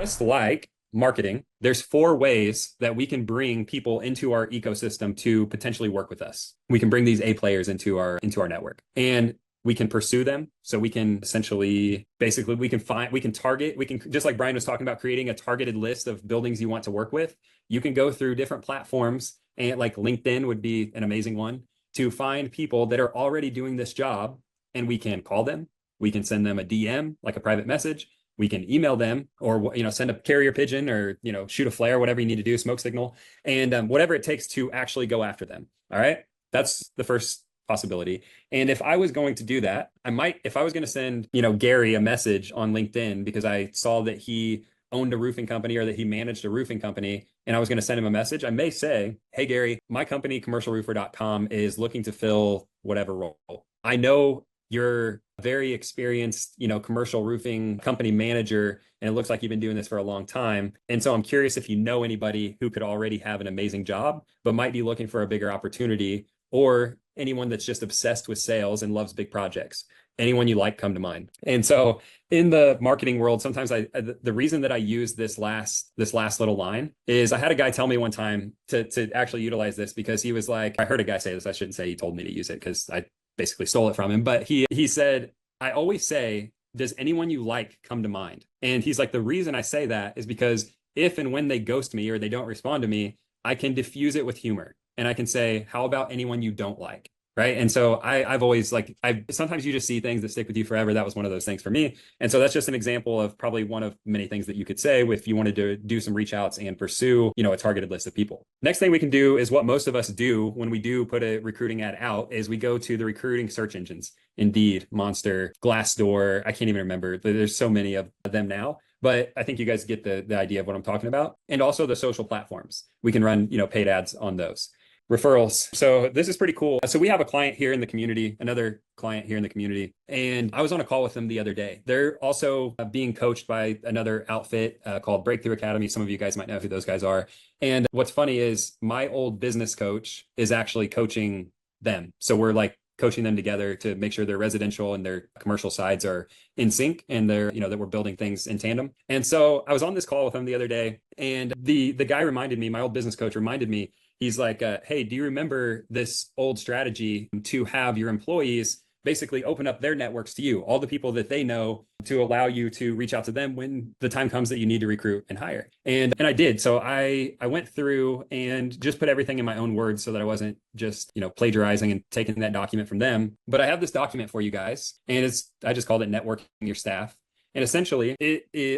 just like marketing, there's 4 ways that we can bring people into our ecosystem to potentially work with us. We can bring these A players into our network, and we can pursue them. So we can essentially, basically, we can target, we can, just like Brian was talking about, creating a targeted list of buildings you want to work with. You can go through different platforms, and like LinkedIn would be an amazing one, to find people that are already doing this job, and we can call them. We can send them a DM, like a private message. We can email them, or send a carrier pigeon, or shoot a flare, whatever you need to do, smoke signal, and whatever it takes to actually go after them. All right, that's the first possibility. And if I was going to do that, if I was going to send Gary a message on LinkedIn because I saw that he owned a roofing company or that he managed a roofing company, and I was going to send him a message, I may say, hey Gary, my company commercialroofer.com is looking to fill whatever role. I know you're a very experienced, commercial roofing company manager, and it looks like you've been doing this for a long time. And so I'm curious if you know anybody who could already have an amazing job, but might be looking for a bigger opportunity, or anyone that's just obsessed with sales and loves big projects. Anyone you like, come to mind. And so in the marketing world, sometimes the reason that I use this last little line is I had a guy tell me one time to actually utilize this, because he was like, I heard a guy say this, I shouldn't say he told me to use it because I basically stole it from him, but he said, I always say, does anyone you like come to mind? And he's like, the reason I say that is because if and when they ghost me or they don't respond to me, I can diffuse it with humor. And I can say, how about anyone you don't like? Right. And so I've always sometimes you just see things that stick with you forever. That was one of those things for me. And so that's just an example of probably one of many things that you could say if you wanted to do some reach outs and pursue, a targeted list of people. Next thing we can do is what most of us do when we do put a recruiting ad out, is we go to the recruiting search engines, Indeed, Monster, Glassdoor. I can't even remember. There's so many of them now. But I think you guys get the idea of what I'm talking about. And also the social platforms. We can run, paid ads on those. Referrals. So this is pretty cool. So we have a client here in the community, another client here in the community, and I was on a call with them the other day. They're also being coached by another outfit called Breakthrough Academy. Some of you guys might know who those guys are. And what's funny is my old business coach is actually coaching them. So we're like coaching them together to make sure their residential and their commercial sides are in sync, and they're, that we're building things in tandem. And so I was on this call with them the other day, and the guy reminded me, my old business coach reminded me, he's like, hey, do you remember this old strategy to have your employees basically open up their networks to you, all the people that they know, to allow you to reach out to them when the time comes that you need to recruit and hire? And I did. So I went through and just put everything in my own words so that I wasn't just, plagiarizing and taking that document from them. But I have this document for you guys, and I just called it Networking Your Staff. And essentially,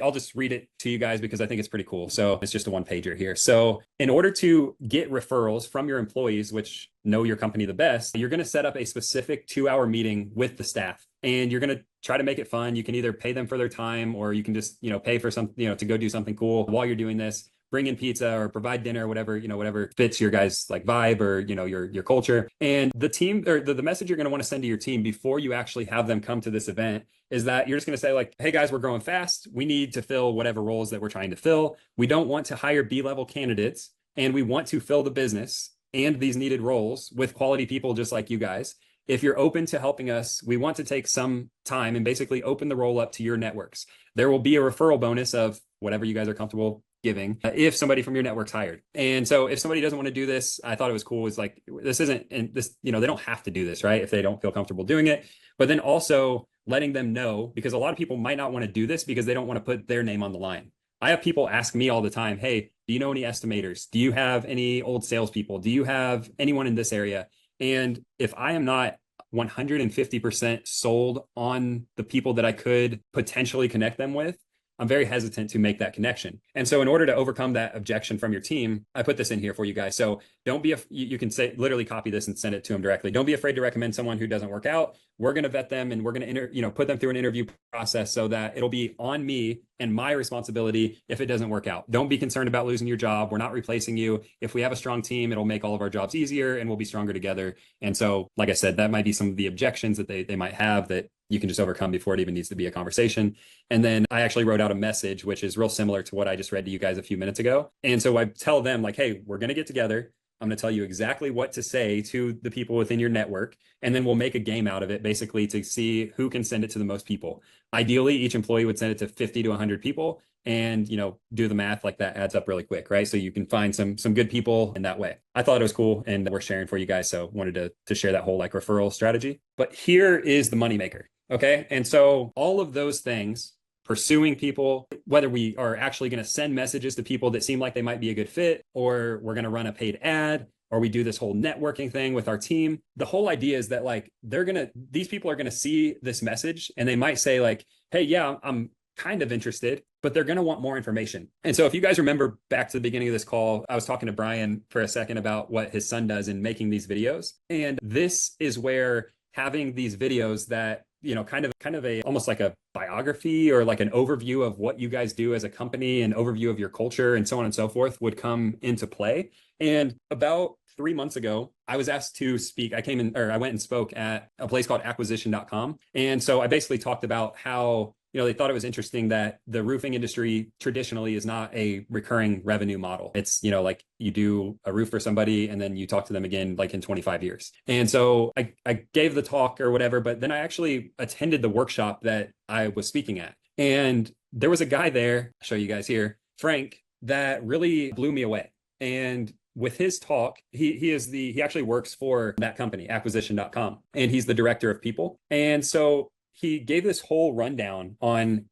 I'll just read it to you guys because I think it's pretty cool. So it's just a 1-pager here. So in order to get referrals from your employees, which know your company the best, you're going to set up a specific 2-hour meeting with the staff. And you're going to try to make it fun. You can either pay them for their time, or you can just, pay for some, to go do something cool while you're doing this. Bring in pizza or provide dinner, whatever, whatever fits your guys' like vibe or, your culture. And the team, or the message you're going to want to send to your team before you actually have them come to this event, is that you're just going to say like, hey guys, we're growing fast. We need to fill whatever roles that we're trying to fill. We don't want to hire B-level candidates, and we want to fill the business and these needed roles with quality people just like you guys. If you're open to helping us, we want to take some time and basically open the role up to your networks. There will be a referral bonus of whatever you guys are comfortable giving if somebody from your network's hired. And so if somebody doesn't want to do this, I thought it was cool. It's like, this isn't, and this, they don't have to do this, right? If they don't feel comfortable doing it, but then also letting them know, because a lot of people might not want to do this because they don't want to put their name on the line. I have people ask me all the time, hey, do you know any estimators? Do you have any old salespeople? Do you have anyone in this area? And if I am not 150% sold on the people that I could potentially connect them with, I'm very hesitant to make that connection. And so in order to overcome that objection from your team, I put this in here for you guys. So don't be, you can say, literally copy this and send it to them directly. Don't be afraid to recommend someone who doesn't work out. We're going to vet them, and we're going to, put them through an interview process so that it'll be on me and my responsibility if it doesn't work out. Don't be concerned about losing your job. We're not replacing you. If we have a strong team, it'll make all of our jobs easier, and we'll be stronger together. And so, like I said, that might be some of the objections that they might have that you can just overcome before it even needs to be a conversation. And then I actually wrote out a message, which is real similar to what I just read to you guys a few minutes ago. And so I tell them like, hey, we're going to get together. I'm going to tell you exactly what to say to the people within your network. And then we'll make a game out of it, basically to see who can send it to the most people. Ideally, each employee would send it to 50 to 100 people. and, do the math, like that adds up really quick, right? So you can find some good people in that way. I thought it was cool and we're sharing for you guys. So wanted to share that whole like referral strategy. But here is the moneymaker. Okay. And so all of those things, pursuing people, whether we are actually going to send messages to people that seem like they might be a good fit, or we're going to run a paid ad, or we do this whole networking thing with our team. The whole idea is that like these people are going to see this message and they might say like, hey, yeah, I'm kind of interested, but they're going to want more information. And so if you guys remember back to the beginning of this call, I was talking to Brian for a second about what his son does in making these videos. And this is where having these videos that, kind of a almost like a biography or like an overview of what you guys do as a company, an overview of your culture and so on and so forth would come into play. And about 3 months ago, I was asked to speak. I went and spoke at a place called acquisition.com. And so I basically talked about how, they thought it was interesting that the roofing industry traditionally is not a recurring revenue model. It's, like you do a roof for somebody and then you talk to them again, like in 25 years. And so I gave the talk or whatever, but then I actually attended the workshop that I was speaking at. And there was a guy there, I'll show you guys here, Frank, that really blew me away. And with his talk, he actually works for that company, acquisition.com, and he's the director of people. And so he gave this whole rundown on,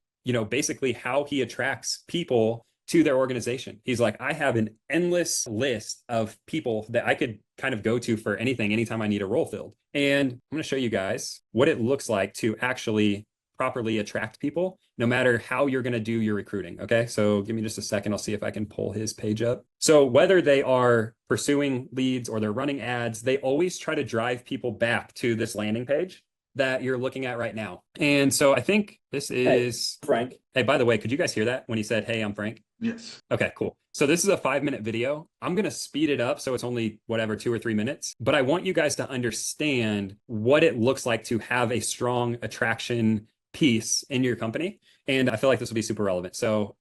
basically how he attracts people to their organization. He's like, I have an endless list of people that I could kind of go to for anything, anytime I need a role filled. And I'm going to show you guys what it looks like to actually properly attract people, no matter how you're going to do your recruiting. Okay. So give me just a second. I'll see if I can pull his page up. So whether they are pursuing leads or they're running ads, they always try to drive people back to this landing page that you're looking at right now. And so I think this is Frank. Hey, by the way, could you guys hear that when he said, hey, I'm Frank? Yes. Okay, cool. So this is a 5-minute video. I'm going to speed it up so it's only 2 or 3 minutes, but I want you guys to understand what it looks like to have a strong attraction piece in your company. And I feel like this will be super relevant. So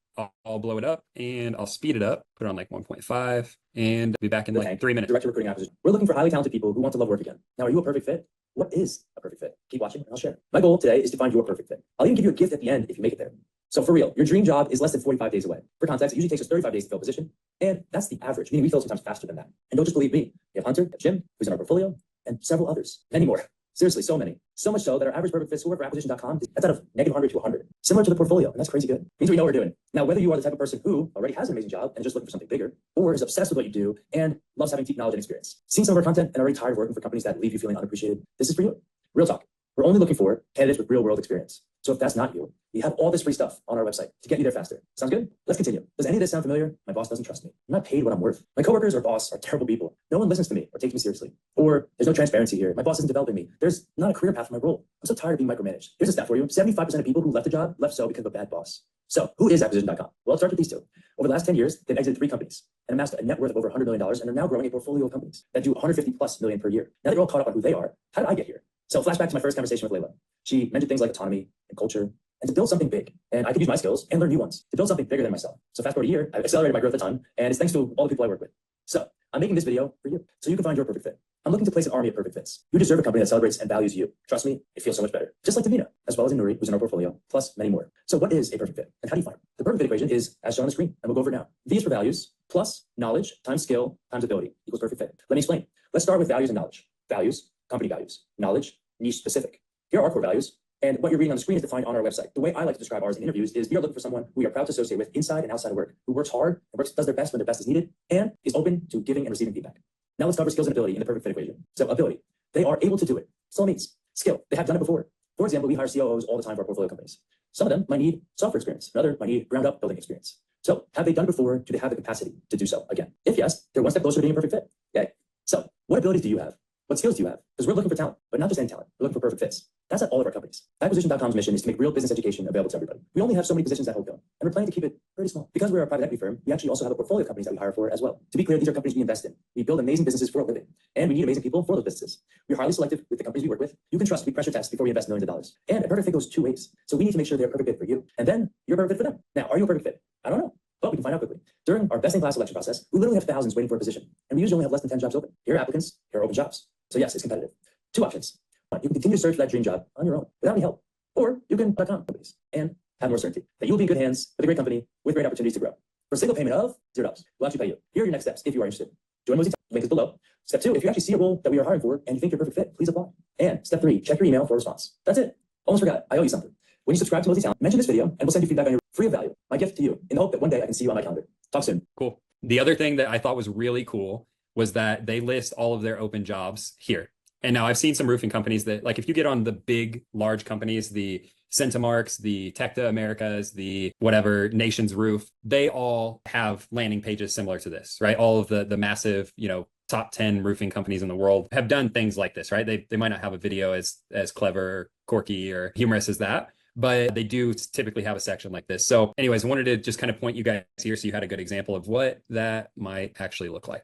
I'll blow it up and I'll speed it up, put it on like 1.5 and be back in like 3 minutes. Director of Recruiting Acquisition. We're looking for highly talented people who want to love work again. Now, are you a perfect fit? What is a perfect fit? Keep watching and I'll share. My goal today is to find your perfect fit. I'll even give you a gift at the end if you make it there. So for real, your dream job is less than 45 days away. For context, it usually takes us 35 days to fill a position. And that's the average, meaning we fill sometimes faster than that. And don't just believe me. We have Hunter, we have Jim, who's in our portfolio, and several others, many more. Seriously, so many. So much so that our average perfect fit score for acquisition.com, that's out of -100 to 100. Similar to the portfolio, and that's crazy good. Means we know what we're doing. Now, whether you are the type of person who already has an amazing job and is just looking for something bigger, or is obsessed with what you do and loves having deep knowledge and experience, seeing some of our content and already tired of working for companies that leave you feeling unappreciated, this is for you. Real talk. We're only looking for candidates with real world experience. So if that's not you, we have all this free stuff on our website to get you there faster. Sounds good? Let's continue. Does any of this sound familiar? My boss doesn't trust me. I'm not paid what I'm worth. My coworkers or boss are terrible people. No one listens to me or takes me seriously. Or there's no transparency here. My boss isn't developing me. There's not a career path for my role. I'm so tired of being micromanaged. Here's a stat for you. 75% of people who left a job left so because of a bad boss. So who is acquisition.com? Well, it starts with these two. Over the last 10 years, they've exited 3 companies and amassed a net worth of over $100 million and are now growing a portfolio of companies that do 150 plus million per year. Now that you're all caught up on who they are, how did I get here? So flashback to my first conversation with Layla. She mentioned things like autonomy and culture and to build something big. And I could use my skills and learn new ones to build something bigger than myself. So fast forward a year, I've accelerated my growth a ton, and it's thanks to all the people I work with. So I'm making this video for you so you can find your perfect fit. I'm looking to place an army of perfect fits. You deserve a company that celebrates and values you. Trust me, it feels so much better. Just like Davina, as well as Nuri, who's in our portfolio, plus many more. So what is a perfect fit and how do you find it? The perfect fit equation is as shown on the screen, and we'll go over it now. V is for values, plus knowledge times skill times ability equals perfect fit. Let me explain. Let's start with values and knowledge. Values, company values. Knowledge, niche specific. Here are our core values. And what you're reading on the screen is defined on our website. The way I like to describe ours in interviews is we are looking for someone we are proud to associate with inside and outside of work, who works hard and does their best when their best is needed, and is open to giving and receiving feedback. Now let's cover skills and ability in the perfect fit equation. So ability, they are able to do it. Still means skill, they have done it before. For example, we hire COOs all the time for our portfolio companies. Some of them might need software experience, another might need ground up building experience. So have they done it before? Do they have the capacity to do so again? If yes, they're one step closer to being a perfect fit. Okay. So what abilities do you have? What skills do you have? Because we're looking for talent, but not just any talent. We're looking for perfect fits. That's at all of our companies. Acquisition.com's mission is to make real business education available to everybody. We only have so many positions at HoldCo, and we're planning to keep it pretty small. Because we're a private equity firm, we actually also have a portfolio of companies that we hire for as well. To be clear, these are companies we invest in. We build amazing businesses for a living, and we need amazing people for those businesses. We're highly selective with the companies we work with. You can trust we pressure test before we invest millions of dollars. And a perfect fit goes 2 ways. So we need to make sure they're a perfect fit for you, and then you're a perfect fit for them. Now, are you a perfect fit? I don't know, but we can find out quickly. During our best-in-class selection process, we literally have thousands waiting for a position, and we usually only have less than 10 jobs open. Here are applicants, here are open jobs. So yes, it's competitive. 2 options. 1, you can continue to search for that dream job on your own without any help, or you can .com companies and have more certainty that you'll be in good hands with a great company with great opportunities to grow. For a single payment of $0, we'll actually pay you. Here are your next steps if you are interested. Join Mosey Town. Link is below. Step 2, if you actually see a role that we are hiring for and you think you're a perfect fit, please apply. And step 3, check your email for a response. That's it. Almost forgot. I owe you something. When you subscribe to Mosey Town, mention this video and we'll send you feedback on your free of value. My gift to you in the hope that one day I can see you on my calendar. Talk soon. Cool. The other thing that I thought was really cool was that they list all of their open jobs here. And now I've seen some roofing companies that, like, if you get on the big, large companies, the Centimarks, the Tecta Americas, the whatever, Nations Roof, they all have landing pages similar to this, right? All of the massive, top 10 roofing companies in the world have done things like this, right? They might not have a video as clever, quirky, or humorous as that, but they do typically have a section like this. So anyways, I wanted to just kind of point you guys here so you had a good example of what that might actually look like.